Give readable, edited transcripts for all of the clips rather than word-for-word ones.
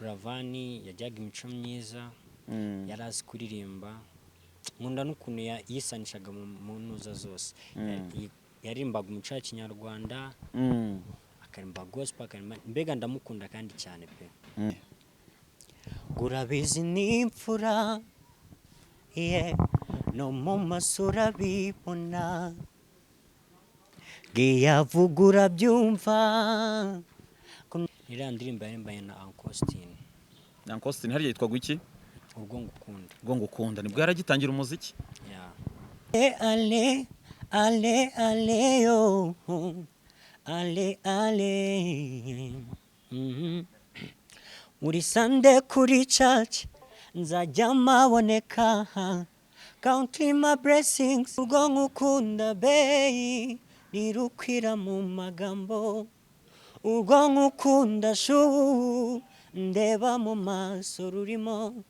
BURAVAN yajyaga imico myiza yarazi kuririmba nkunda n'ukuntu yisanishaga mu ntuza zose yarimbaga umuco wa kinyarwanda akarimba gospel mbega ndamukunda kandi cyane pe urabizi n'imfura no mu masura bibona giyavugura byumva iriya ndirimba yarimbanye na Uncle Austin hariya yitwa gwiki ubwo ngukunda nibwo yaragitangira umuziki ale yo ale uri Sunday kuri church nzajya maboneka counting my blessings ubwo ngukunda be nirukwira mu magambo ubwo ngukunda shu ndeba mu maso rurimo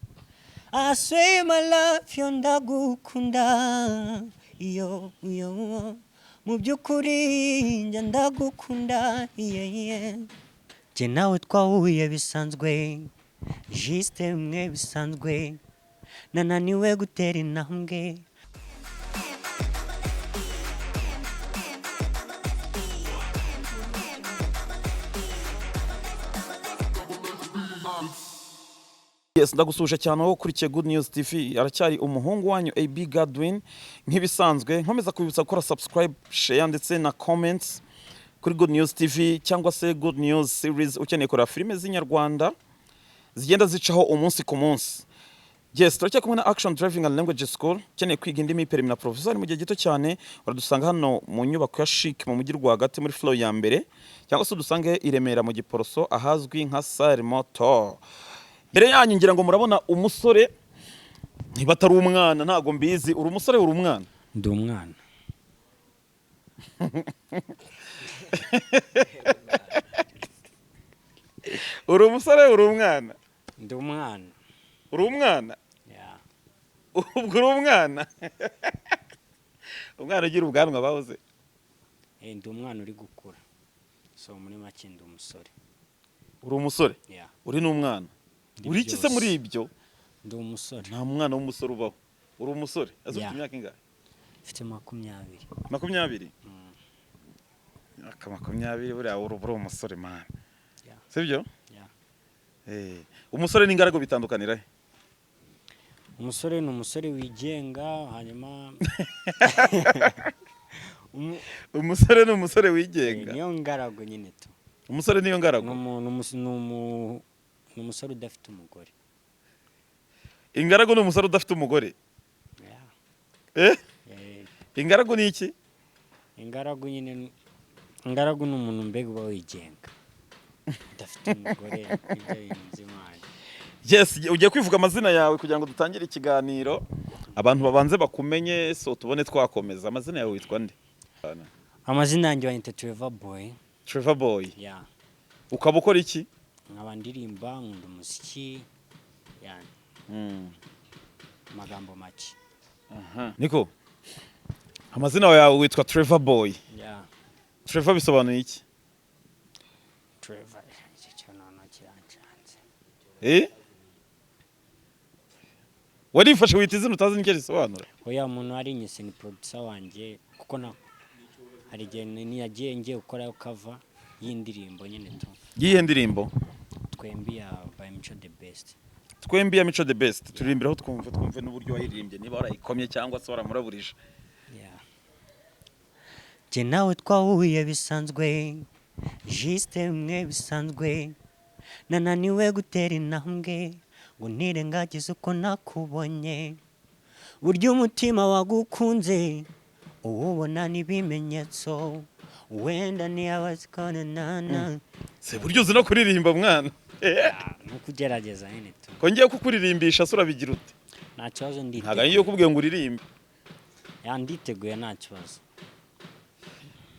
I swear my love yo ndagukunda yo mu byukuri njya ndagukunda je nawe twahuye bisanzwe juste mwe bisanzwe nananiwe gutera intambwe Yes, ndagusuje cyane aho kurikiye Good News TV aracyari umuhungu wanyu AB Godwin nk'ibisanzwe nkomeza kubibutsa gukora subscribe share ndetse na comments kuri Good News TV cyangwa se Good News series ukeneye kora filime z'inyarwanda zigenda zicaho umunsi ku munsi. Yes, turacyari kumwe na Action Driving and Language School ukeneye kwiga indimi permis na professor mu gihe gito cyane uradusanga hano mu nyubako ya chic mu mujyi rwagati muri floor ya mbere cyangwa se dusange i Remera mu Giporoso ahazwi nka Salle Motor. Mbere yanyu ngira ngo murabona umusore ntibatari umwana ntago mbizi uri umusore uri umwana ndi umwana uri umusore uri umwana ndi umwana uri umwana ubwo uri umwana umwana ugira ubwanwa bahoze ndi umwana uri gukura so muri make ndi umusore uri umusore uri n'umwana uri iki se muri ibyo ndi umusore nta mwana w'umusore ubaho uri umusore azufite imyaka ingahe mfite 20 20 20 buriya uri umusore man sibyo umusore n'ingaragu bitandukanira he umusore ni umusore wigenga hanyuma umusore ni umusore wigenga niyo ngaragu nyine tu umusore niyo ngaragu ni umusore udafite umugore ingaragu ni umusore udafite umugore ingaragu ni iki ingaragu nyine ingaragu ni umuntu mbega uba wigenga udafite umugore ibyo bintu imana. Yes, ugiye kwivuga amazina yawe kugira ngo dutangire ikiganiro abantu babanze bakumenye so tubone twakomeza amazina yawe witwa nde amazina yanjye banyita Trevor Boy ukaba ukora iki nkaba ndirimba nkunda umuziki yani magambo make Nico amazina yawe witwa Trevor Boy Trevor bisobanuye iki Trevor cyane kirancanze warifashe wita izina utazi n'icyo risobanura oya muntu ari nyise ni producer wanjye kuko na hari igihe niyagiye ngiye gukora cover y'indirimbo nyine tu yihe ndirimbo twembi ya by Mico the best twembi ya Mico the best turirimbiraho twumve n'uburyo wayiririmbye niba warayikomye cyangwa se waramuraburije je nawe twahuye bisanzwe juste mwe bisanzwe nananiwe gutera intambwe ngo nirengagize uko nakubonye buryo umutima wagukunze ubona n'ibimenyetso wenda niyabazikana nana se buryo uzi no kuririmba mwana no kugerageza nyine tu ko ngiye kukuririmbisha sura bigira ute nta kibazo ndite ntaga iyo kubwiye ngo uririmbe yanditeguye nta kibazo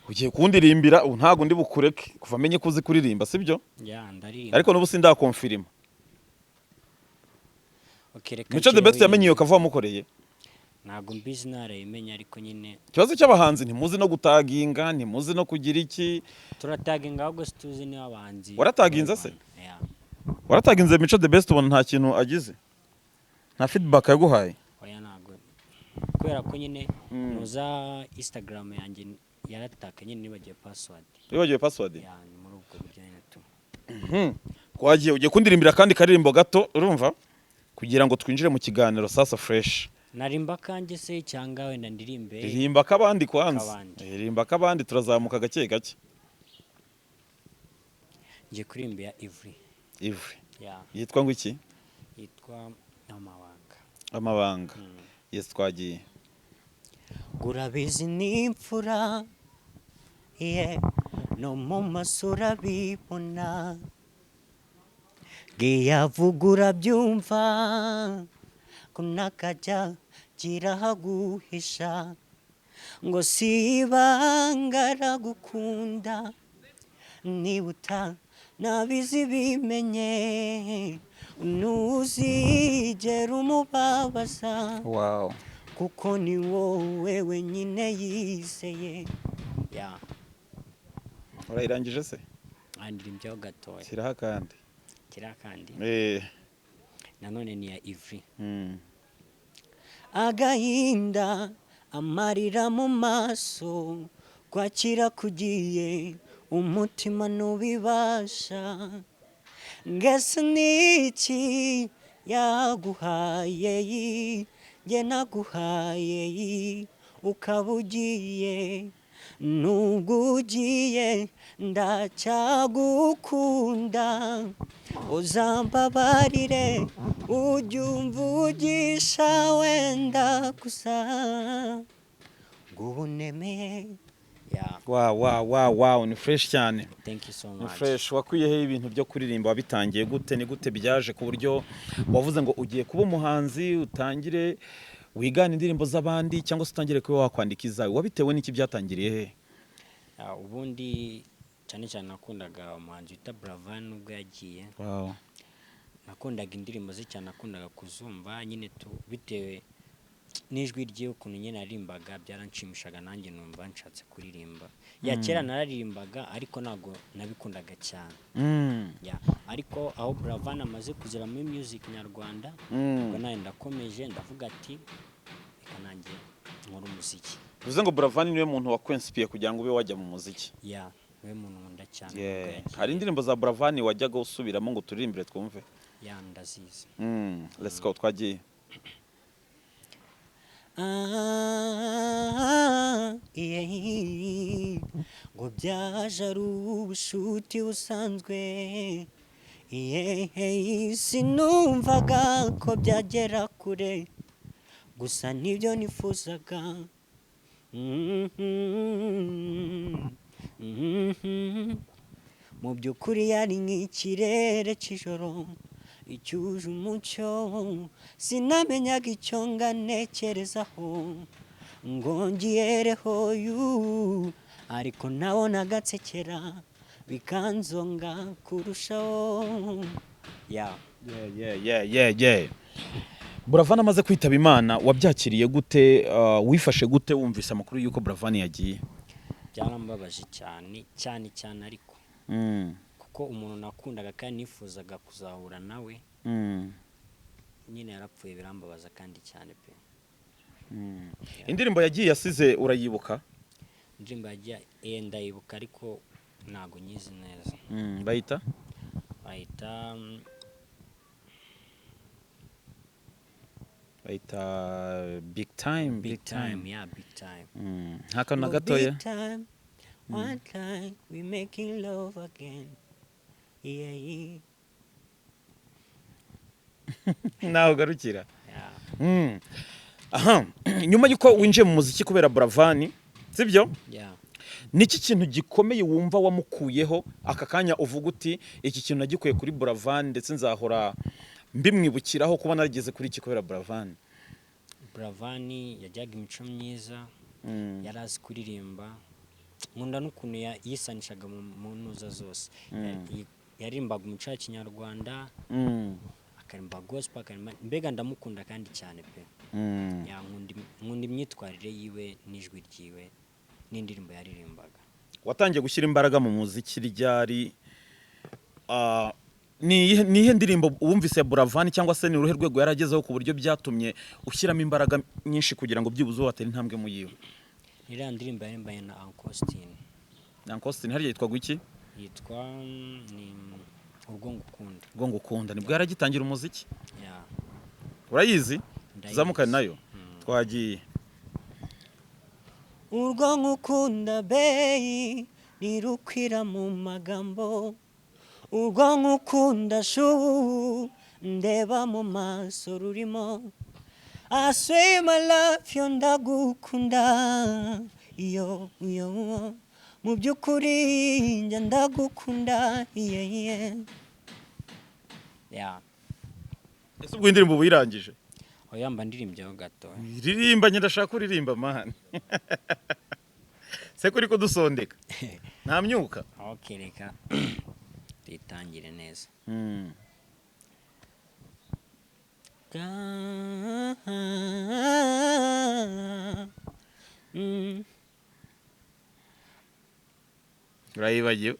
ugiye kundirimbira ntago ndi bukureke kuva amenye kuzi kuririmba sibyo ndaririmba ariko nubu sindakonfirima Mico the best yamenye iyo kava mukoreye ntago mbizi narayimenya ariko nyine kibazo cy'abahanzi ntimuzi no gutaginga ntimuzi no kugira iki turataginga ahubwo situzi ni abahanzi warataginza se warataginze Mico the best ubona nta kintu agize nta feedback yaguhaye oya ntago kubera ko nyine nuza Instagram yanjye yarataka nyine nibagiye password yani muri ubwo buryo nyine tu kwagiye ugiye kundirimbira kandi karirimbo gato urumva kugira ngo twinjire mu kiganiro sasa fresh narimba kanje se cyangwa wenda ndirimbe ririmba kabandi kwanza ririmba kabandi turazamuka gake gake nje kurimba ya Ivry yitwa ngo iki yitwa amabanga yes twagiye urabizi n'imfura no mu masura bibona giyavugura byumva kunakajya kirahaguhisha ngo sibangara gukunda nibuta nabizi bimenye ntuzigera umubabaza wow kuko ni wowe wenyine yizeye urayirangije se andirimbyeho gatoya kiraha kandi nanone ni ya Ivry agahinda amarira mu maso kwakira kugiye umutima nubibasha ngese niki yaguhaye nge naguhaye ukabugiye nubwo ugiye ndacyagukunda uzambabarire ujyumvugisha wenda gusa ngubunemeye wow ni fresh cyane thank you so much ni fresh wakwiyeho ibintu byo kuririmba wabitangiye gute ni gute byaje ku buryo wavuze ngo ugiye kuba umuhanzi utangire wigana indirimbo z'abandi cyangwa se utangire kuba wakwandika izawe wabitewe n'iki byatangiriye he ubundi cyane nakundaga umuhanzi wita BURAVAN nubwo yagiye nakundaga indirimbo ze cyane nakundaga kuzumva nyine bitewe n'ijwi rye ukuntu nyine narimbaga byaranshimishaga nanjye numva nshatse kuririmba kera nararimbaga ariko nago nabikundaga cyane ariko aho BURAVAN amaze kuzira muri music nyarwanda ubwo nayo ndakomeje ndavuga ati reka nanjye nkora umuziki bivuze ngo BURAVAN niwe muntu wakwensipiye kugira ngo ube wajya mu muziki niwe muntu nkunda cyane hari indirimbo za BURAVAN wajyaga usubiramo ngo turirimbire twumve ndazizi let's go twagiye ngo byaje ari ubushuti busanzwe sinumvaga ko byagera kure gusa nibyo nifuzaga mu by'ukuri yari nk'ikirere cy'ijoro icyuje umucyo sinamenyaga icyo nganekerezaho ngo ngiyereho ariko nabonaga nsekera bikanzonga kurushaho BURAVAN amaze kwitaba Imana wabyakiriye gute wifashe gute wumvise amakuru yuko BURAVAN yagiye byarambabaje cyane ariko kuko umuntu nakundaga kandi nifuzaga kuzahura nawe nyine yarapfuye birambabaza kandi cyane pe indirimbo yagiye yasize urayibuka indirimbo yagiye ndayibuka ariko ntago nyizi neza bayita big time haka na gatoya one time we making love again naho garukira nyuma yuko winjiye mu muziki kubera BURAVAN sibyo niki kintu gikomeye wumva wamukuyeho aka kanya uvuga uti iki kintu nagikuye kuri BURAVAN ndetse nzahora mbimwibukiraho kuba narigeze kuri iki kubera BURAVAN yajyaga imico myiza yarazi kuririmba nkunda n'ukuntu yisanishaga mu ntuza zose yarimbaga umuco wa kinyarwanda akarimba gospel mbega ndamukunda kandi cyane pe nkunda imyitwarire yiwe n'ijwi ryiwe n'indirimbo yaririmbaga watangiye gushyira imbaraga mu muziki ryari nihe ndirimbo wumvise BURAVAN cyangwa se ni uruhe rwego yaragezeho ku buryo byatumye ushyiramo imbaraga nyinshi kugira ngo byibuze watera intambwe mu yiwe? iriya ndirimba yaririmbaye na Uncle Austin hariya yitwa guki? yitwa ni ubwo ngukunda. Ubwo ngukunda nibwo yaragitangira umuziki? Yeah. Urayizi? Zamukane nayo. Twagiye. Urwo ngukunda beyi nirukwira mu magambo, urwo ngukunda shu ndeba mu maso rurimo, I swear my love yo ndagukunda yo mu byukuri njye ndagukunda yeah. Ese ubwo indirimbo uyirangije? Oya mba ndirimbyeho gato. Ririmba nyenda shaka kuririmba man. Se kuri kudusondeka. Nta myuka. Okay reka tuyitangire neza. Urayibagiwe?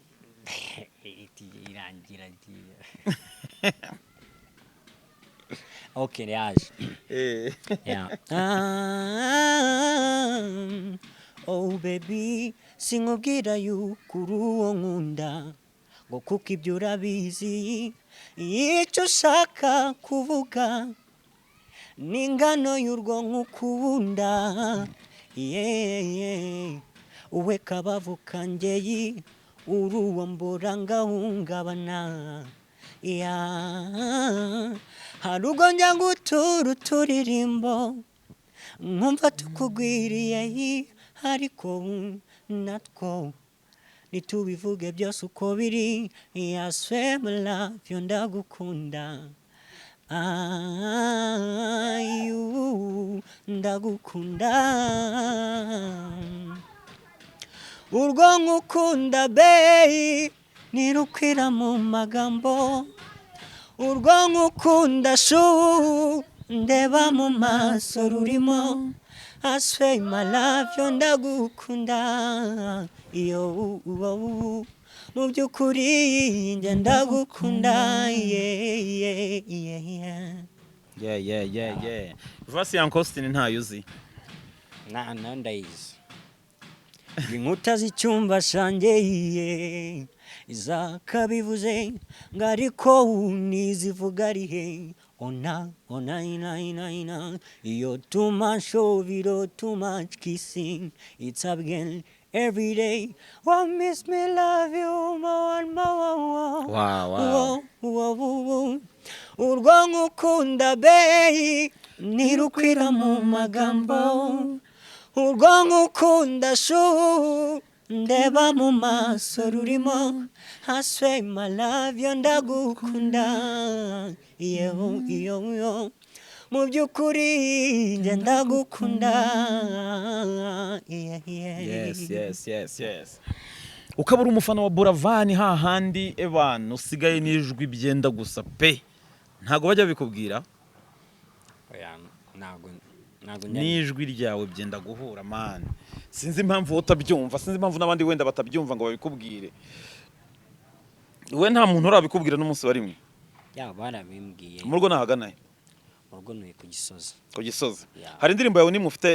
Irangira okay yaje. Yeah. Oh baby sinkubwira y'ukuri uwo nkunda ngo kuko ibyo urabizi, icyo ushaka kuvuga n'ingano y'urwo nkukunda yeah. Uwe kabavu kanjye uri uwo mbura ngahungabana yeah. Hari ubwo njya ngutura uturirimbo nkumva tukugwiriye, ariko natwo nitubivuge byose uko biri, I swear my love yo ndagukunda ndagukunda. Urwo ngukunda beyi nirukwira mu magambo, urwo ngukunda shu ndeba mu maso rurimo, I swear my love yo ndagukunda yo mu byukuri njye ndagukunda yeah. Vasi ya Uncle Austin ntayo uzi? na ndayizi. Inkuta z'icyumba shanjye izakabivuze ngariko unizivuga arihe ona ina iyo too much shoviro too much kissing it's again every day what miss me love you more and more. Wow. Urwo ngukunda beyi nirukwira mu magambo, urwo ngukunda shu ndeba mu maso rurimo, I swear my love yo ndagukunda yo mu byukuri njye ndagukunda yes. Ukabura umufana wa BURAVAN hahandi ebana usigaye n'ijwi byenda gusa pe, ntago bajya bikubwira? Oya ntago n'ijwi ryawe byenda guhura man. Sinzi impamvu utabyumva, sinzi impamvu n'abandi wenda batabyumva ngo babikubwire. We nta muntu urabikubwira n'umunsi wa rimwe? Ya barabimbwiye. Mu rugo nahaganaye? Mu rugo nuye ku Gisozi. Ku Gisozi. Hari indirimbo yawe nimwe ufite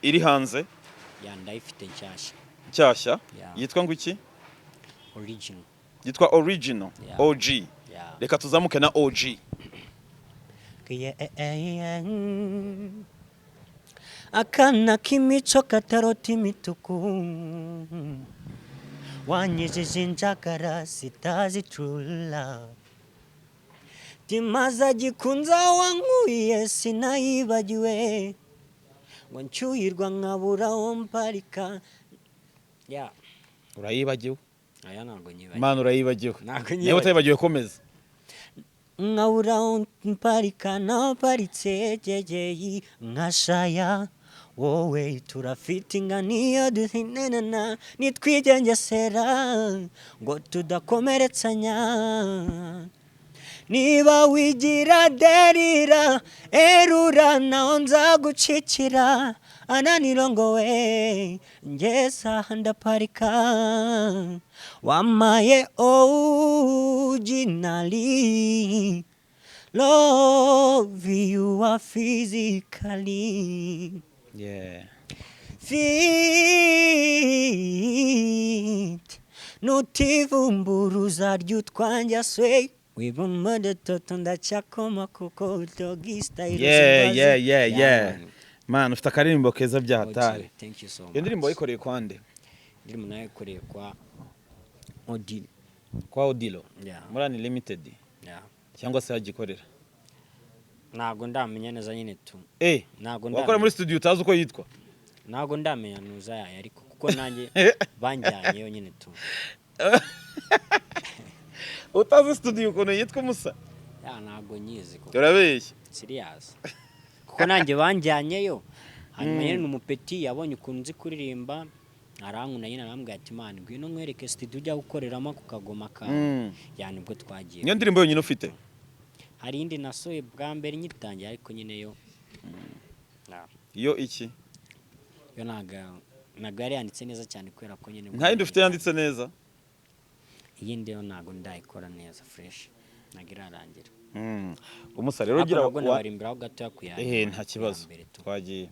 iri hanze? Ya ndayifite nshyashya. Yitwa ngo iki? Original. Yitwa Original. OG. Reka tuzamuke na OG. Akana k'imico katarota imituku, wanyejeje injagara zitazi true love, timaza gikunza wankuye sinayibagiwe, ngo ncyuhirwa nkabura wo mparika. Urayibagiwe? Aya ntabwo nyibagiwe. Man urayibagiwe? Niba utayibagiwe komeza. Nkabura wo mparika naparitse jejeyi nkashaya, wowe turafitinga niyo duhinenana nitwigengesera ngo tudakomeretsanya. Niba wigira derira erura naho nzagucikira, ananirongowe ngesa ndaparika wamaye originally love you are physically fit nutivumburuza ry'utwanja sway wibumode toto ndachakoma kuko doggy style man ufite akaririmbo keza bya hatari. Thank you so much. Iyo ndirimbo wayikoreye kwande? Ndirimbo nayikoreye kwa Odile. Kwa Odilo? Yeah. Murani limited? Yeah. Cyangwa se yagikorera? Ntago ndamenya neza nyine tu. Ntago ndamenya. Wakora muri studio utazi uko yitwa? Ntago ndamenya nuza yayo ariko kuko nanjye banjyanye yo nyine tu. Utazi studio ukuntu yitwa Musa? Ntago nyizi kuko. Turabeshya. Serious. Kuko nanjye banjyanye yo. Hanyuma nyine umupeti yabonye ukuntu nzi kuririmba arankuna nyine arambwira ati man ngwino nkwereke studio ujya gukoreramo ku kagoma ka. Yani ubwo twagiye. Niyo ndirimbo yonyine ufite? Hari indi nasoye bwa mbere nyitangiye ariko nyine yo. Yo iki? Yo naga yari yanditse neza cyane kwera ko nyine. Nta yindi ufite yanditse neza? Iyindi yo nago ndayikora neza fresh. Nagirarangira. Umusa rero ugira barimbiraho gato yakuyanye. Nta kibazo. Twagiye.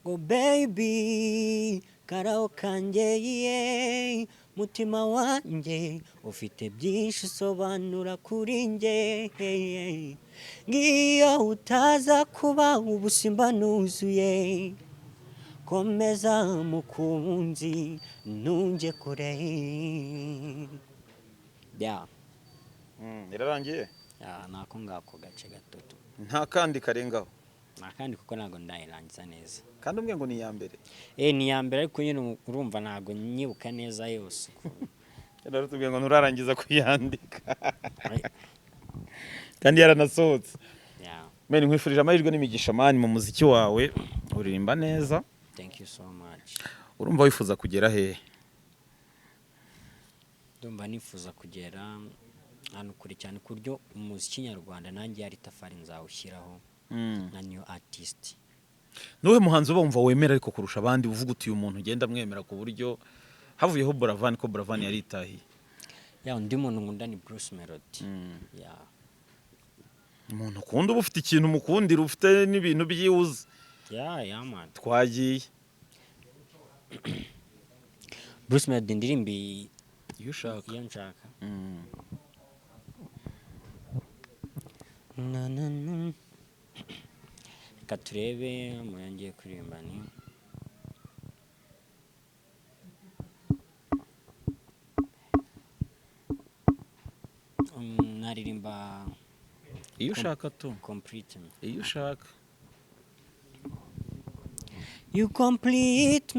Go baby karao kanje mutima wanje ufite byinshi sobanura kuri nge ngiyo utaza kuba ubusimba nuzuye komeza mukunzi nunje kure irarangiye? Nako ngako gace gatoto. Nta kandi karengaho? Nakandi kuko nago ndayirangiza neza. Kandi umbwe ngo ni ya mbere? Ni ya mbere ariko nyine urumva nago nyibuka neza yose. Rero tubwiye ngo nurarangiza kuyandika. Kandi yaranasohotse. Meni nkwifurije amahirwe n'imigisha mani mu muziki wawe uririmba neza. Thank you so much. Urumva wifuza kugera he? Ndumva nifuza kugera hano kuri cyane kuryo umuziki nyarwanda nanjye yari tafari nzawushyiraho. Na new artist. Nuwe muhanzi ubumva wemera ariko kurusha abandi uvuga uti uyu muntu ugenda mwemera ku buryo havuyeho BURAVAN ko BURAVAN yari itahi? Undi muntu nkunda ni Bruce Melody. Umuntu ukunda uba ufite ikintu mukundira ufite n'ibintu byiuze. Man. Twagiye. Bruce Melody ndirimbi iyo ushaka. Reka turebe muyangiye kuririmba ni naririmba iyo ushaka tu complete me. Iyo ushaka. You complete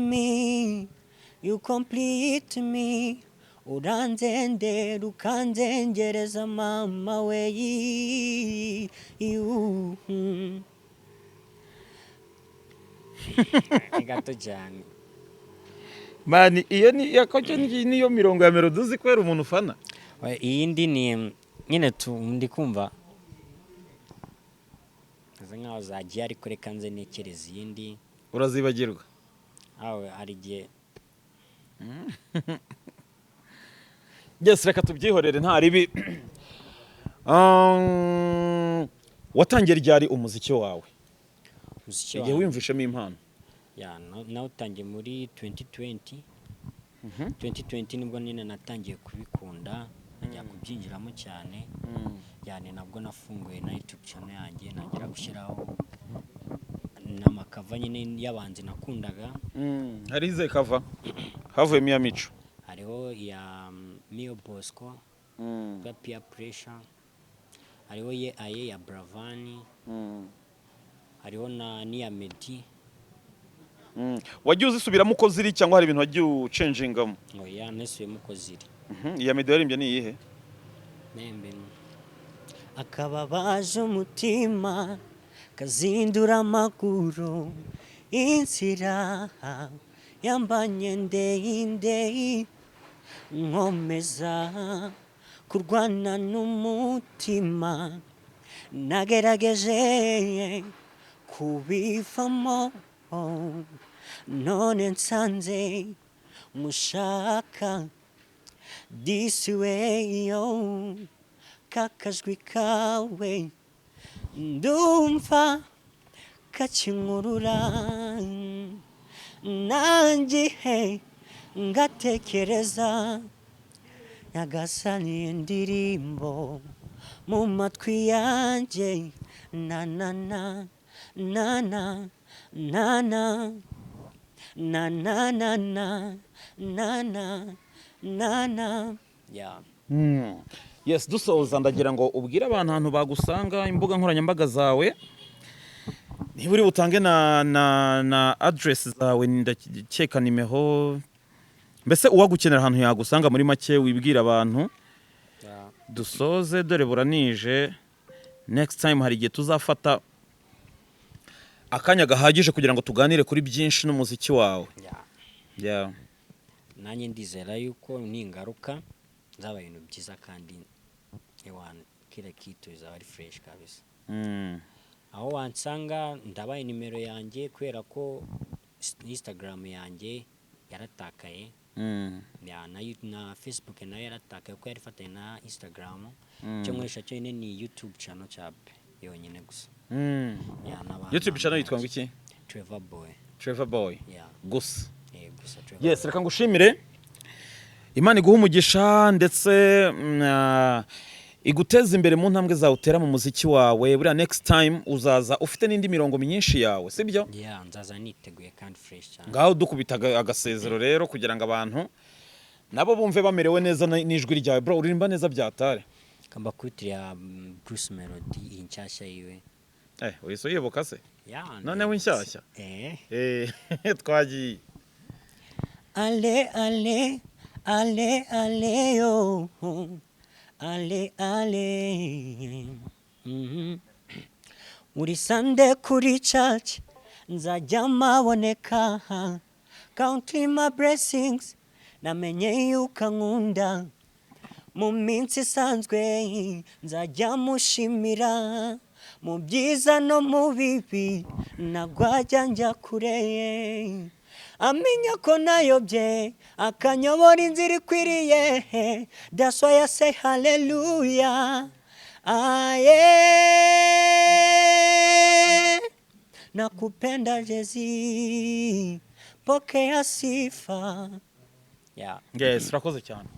me uranzendera ukanzengereza mama we gato cyane mani. Iyo ni yakoje niyo mirongo ya melody uzi kwera umuntu ufana. Iyindi ni nyine ndi kumva nkaho zagiye ariko reka nze nekereza iyindi. Urazibagirwa? Hari igihe reka tubyihorere nta ribi. Watangiye ryari umuziki wawe? Igihe wiyumvishemo impano? nawutangiye muri 2020. 2020 nibwo nyine natangiye kubikunda najya kubyinjiramo cyane. Nabwo nafunguye na YouTube channel yanjye nagira gushyiraho n'amakava nyine y'abanzi nakundaga. Hari ize kava havuyemo ya Mico? Hariho ya Mio Bosco ya Peer Pressure, hariho ya BURAVAN, hariho na niya Medi. Wagiye uzisubiramo uko ziri cyangwa hari ibintu wagiye ucengingamo? Nesubiyemo uko ziri. Iya Medi yaririmbye ni iyihe? Akababaje umutima kazindura amaguru inzira yambanye ndende nkomeza kurwana n'umutima nagerageje kubivamo none nsanze mushaka this way yo kakajwi kawe ndumva kakinkurura nanjye ngatekereza nyagasani indirimbo mu matwi yanjye na na na na na na na na na na na na na na yeah. Yes, dusoza ndagira ngo ubwire abantu ahantu bagusanga imbuga nkoranyambaga zawe, niba uri butange na address zawe ndakeka nimeho, mbese uwagukenera ahantu yagusanga muri make wibwira abantu. Dusoze dore buranije, next time hari igihe tuzafata akanya gahagije kugira ngo tuganire kuri byinshi n'umuziki wawe. Nanjye ndizera yuko ningaruka zaba ibintu byiza kandi kila kitu izaba ari fresh kabisa. Aho wansanga ndabaye nimero yanjye kubera ko Instagram yanjye yaratakaye, na Facebook nayo yaratakaye ko yarifatanye na Instagram. Cyo nkoresha cyo ni YouTube channel cyabe yonyine gusa. YouTube channel yitwa ngo iki? Trevor Boy. Gusa. Yes, reka ngushimire. Imana iguha umugisha ndetse iguteza imbere mu ntambwe zawe utera mu muziki wawe. Buriya next time uzaza ufite n'indi mirongo myinshi yawe, sibyo? Nzaza niteguye kandi fresh cyane. Ngaho dukubita agasezero rero kugira ngo abantu nabo bumve bamerewe neza n'ijwi ryawe. Bro, uririmba neza byatare. Kamba kwitira Bruce Melody inshyashya yiwe. Wese uyibuka se? None w'inshyashya? Twagiye. Ale ale ale ale yo ale ale uri Sunday kuri church nzajya maboneka counting my blessings namenye yuko nkunda mu minsi isanzwe nzajya mushimira mu byiza no mu bibi nagwajya njya kureye amenya ko nayobye akanyobora inzira ikwiriye. That's why I say hallelujah. Nakupenda Jezi, pokea sifa. Yes, urakoze cyane.